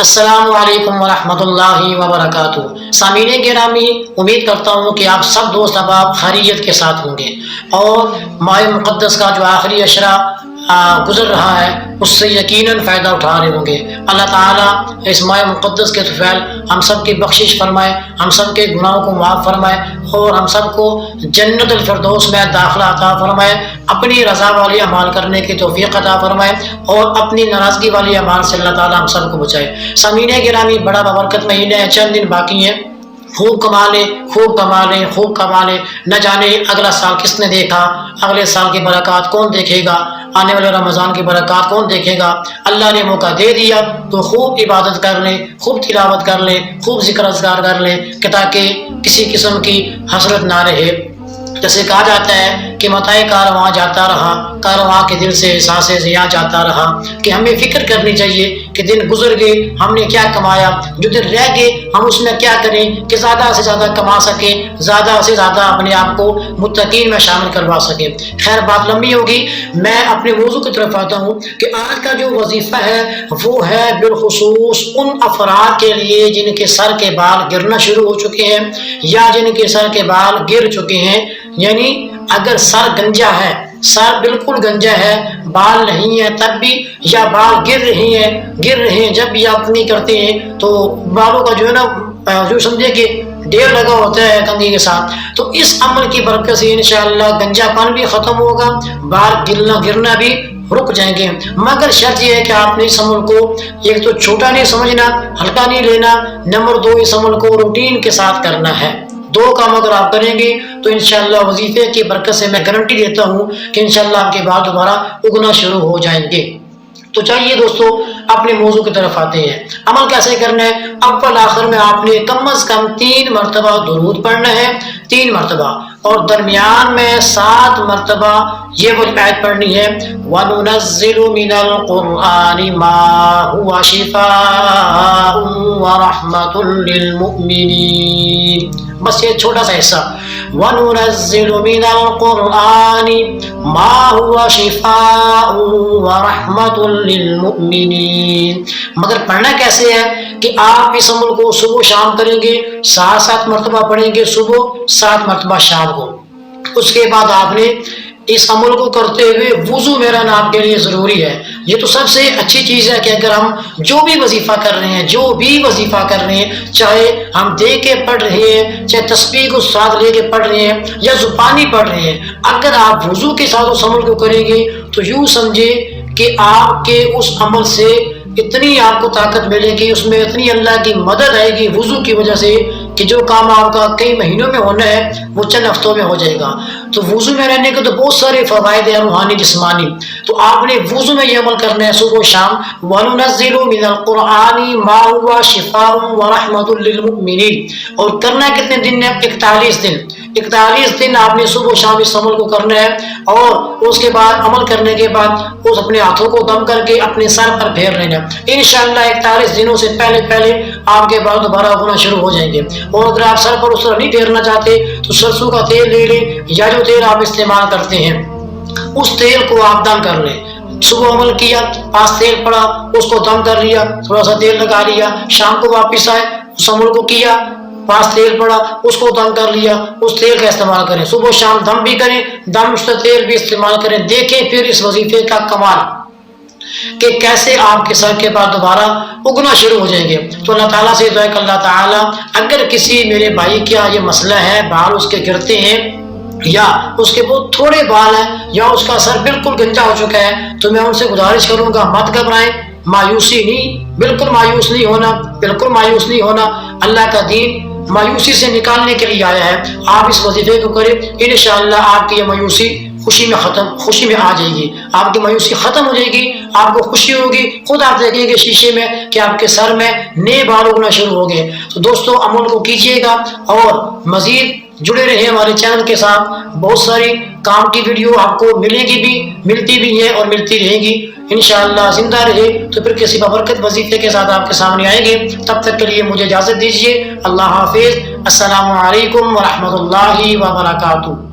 السلام علیکم ورحمۃ اللہ وبرکاتہ۔ سامعین گرامی، امید کرتا ہوں کہ آپ سب دوست احباب خیریت کے ساتھ ہوں گے اور ماہ مقدس کا جو آخری عشرہ گزر رہا ہے اس سے یقیناً فائدہ اٹھا رہے ہوں گے۔ اللہ تعالیٰ اس ماہ مقدس کے طفیل ہم سب کی بخشش فرمائے، ہم سب کے گناہوں کو معاف فرمائے اور ہم سب کو جنت الفردوس میں داخلہ عطا فرمائے، اپنی رضا والی اعمال کرنے کی توفیق عطا فرمائے اور اپنی ناراضگی والی اعمال سے اللہ تعالیٰ ہم سب کو بچائے۔ سامعین گرامی، بڑا بابرکت مہینہ ہے، چند دن باقی ہیں، خوب کما لیں، خوب کما لیں، خوب کما لیں۔ نہ جانے اگلا سال کس نے دیکھا، اگلے سال کی برکات کون دیکھے گا، آنے والے رمضان کی برکات کون دیکھے گا۔ اللہ نے موقع دے دیا تو خوب عبادت کر لیں، خوب تلاوت کر لیں، خوب ذکر اذکار کر لیں کہ تاکہ کسی قسم کی حسرت نہ رہے۔ جیسے کہا جاتا ہے کہ متائے کارواں جاتا رہا، کارواں کے دل سے احساس ضیاء جاتا رہا، کہ ہمیں فکر کرنی چاہیے کہ دن گزر گئے، ہم نے کیا کمایا، جو دن رہ گئے ہم اس میں کیا کریں کہ زیادہ سے زیادہ کما سکیں، زیادہ سے زیادہ اپنے آپ کو متقین میں شامل کروا سکیں۔ خیر، بات لمبی ہوگی، میں اپنے موضوع کی طرف آتا ہوں کہ آج کا جو وظیفہ ہے وہ ہے بالخصوص ان افراد کے لیے جن کے سر کے بال گرنا شروع ہو چکے ہیں یا جن کے سر کے بال گر چکے ہیں، یعنی اگر سر گنجا ہے، سر بالکل گنجا ہے، بال نہیں ہے تب بھی، یا بال گر رہے ہیں جب بھی آپ نہیں کرتے ہیں تو بالوں کا جو ہے نا جو سمجھے کہ ڈیر لگا ہوتا ہے کندھی کے ساتھ، تو اس عمل کی برکت سے انشاءاللہ گنجا پن بھی ختم ہوگا، بال گرنا بھی رک جائیں گے۔ مگر شرط یہ ہے کہ آپ نے اس عمل کو ایک تو چھوٹا نہیں سمجھنا، ہلکا نہیں لینا، نمبر دو اس عمل کو روٹین کے ساتھ کرنا ہے۔ دو کام اگر آپ کریں گے تو انشاءاللہ وظیفے کی برکت سے میں گارنٹی دیتا ہوں کہ انشاءاللہ آپ کے بال دوبارہ اگنا شروع ہو جائیں گے۔ تو چاہیے دوستو اپنے موضوع کی طرف آتے ہیں۔ عمل کیسے کرنا ہے؟ اول آخر میں آپ نے کم از کم 3 مرتبہ درود پڑھنا ہے، 3 مرتبہ، اور درمیان میں 7 مرتبہ یہ وہ آیت پڑھنی ہے، وَنُنَزِّلُ مِنَ الْقُرْآنِ مَا هُوَ شِفَاءٌ وَرَحْمَةٌ لِّلْمُؤْمِنِينَ۔ بس یہ چھوٹا سا حصہ، وَنُنَزِّلُ مِنَ الْقُرْآنِ مَا هُوَ شِفَاءٌ وَرَحْمَةٌ لِّلْمُؤْمِنِينَ۔ مگر پڑھنا کیسے ہے کہ آپ اس عمل کو صبح و شام کریں گے، 7 مرتبہ پڑھیں گے صبح، 7 مرتبہ شام کو۔ اس کے بعد آپ نے اس عمل کو کرتے ہوئے وضو میں رہنا آپ کے لیے ضروری ہے۔ یہ تو سب سے اچھی چیز ہے کہ اگر ہم جو بھی وظیفہ کر رہے ہیں، چاہے ہم دیکھ کے پڑھ رہے ہیں، چاہے تسبیح کو ساتھ لے کے پڑھ رہے ہیں یا زبانی پڑھ رہے ہیں، اگر آپ وضو کے ساتھ اس عمل کو کریں گے تو یوں سمجھے کہ آپ کے اس عمل سے اتنی آپ کو طاقت ملے گی، اس میں اتنی اللہ کی مدد آئے گی وضو کی وجہ سے کہ جو کام آپ کا کئی مہینوں میں ہونا ہے وہ چند ہفتوں میں ہو جائے گا۔ تو وضو میں رہنے کے تو بہت سارے فوائد ہیں، روحانی جسمانی، تو آپ نے وضو میں یہ عمل کرنا ہے صبح و شام، وَنُنَزِّلُ مِنَ الْقُرْآنِ مَا هُوَ شِفَاءٌ وَرَحْمَةٌ لِّلْمُؤْمِنِينَ۔ اور کرنا کتنے دن ہے؟ 41 دن۔ 41 دن آپ نے صبح و شام اس عمل کو کرنا ہے، اور اس کے بعد عمل کرنے کے بعد اس اپنے ہاتھوں کو دم کر کے اپنے سر پر پھیر لینا۔ انشاءاللہ 41 دنوں سے پہلے آپ کے بال دوبارہ ہونا شروع ہو جائیں گے۔ اور اگر آپ سر پر اس طرح نہیں پھیرنا چاہتے تو سرسوں کا تیل لے لیں، یا جو تیل آپ استعمال کرتے ہیں اس تیل کو آپ دم کر لیں۔ صبح عمل کیا، پاس تیل پڑا، اس کو دم کر لیا، تھوڑا سا تیل لگا لیا، شام کو واپس آئے، اس عمل کو کیا، پاس تیل پڑا، اس کو دم کر لیا، اس تیل کا استعمال کریں۔ صبح و شام دم بھی کریں، دم شدہ تیل بھی استعمال کریں۔ دیکھیں پھر اس وظیفے کا کمال کہ کیسے آپ کے سر کے بعد دوبارہ اگنا شروع ہو جائیں گے۔ تو اللہ تعالیٰ سے دعا کہ اللہ تعالیٰ اگر کسی میرے بھائی کیا یہ مسئلہ ہے، بال اس کے گرتے ہیں یا اس کے بہت تھوڑے بال ہیں یا اس کا سر بالکل گنجا ہو چکا ہے، تو میں ان سے گزارش کروں گا مت گھبرائیں، مایوسی نہیں، بالکل مایوس نہیں ہونا۔ اللہ کا دین مایوسی سے نکالنے کے لیے آیا ہے۔ آپ اس وظیفے کو کریں، انشاءاللہ آپ کی یہ مایوسی خوشی میں آ جائے گی، آپ کی مایوسی ختم ہو جائے گی، آپ کو خوشی ہوگی، خود آپ دیکھیں گے شیشے میں کہ آپ کے سر میں نئے بال اگنا شروع ہو گئے۔ تو دوستو عمل کو کیجیے گا اور مزید جڑے رہے ہمارے چینل کے ساتھ، بہت ساری کام کی ویڈیو آپ کو ملتی بھی ہیں اور ملتی رہیں گی انشاءاللہ۔ زندہ رہے تو پھر کسی بابرکت وظیفے کے ساتھ آپ کے سامنے آئیں گے۔ تب تک کے لیے مجھے اجازت دیجیے، اللہ حافظ، السلام علیکم ورحمۃ اللہ وبرکاتہ۔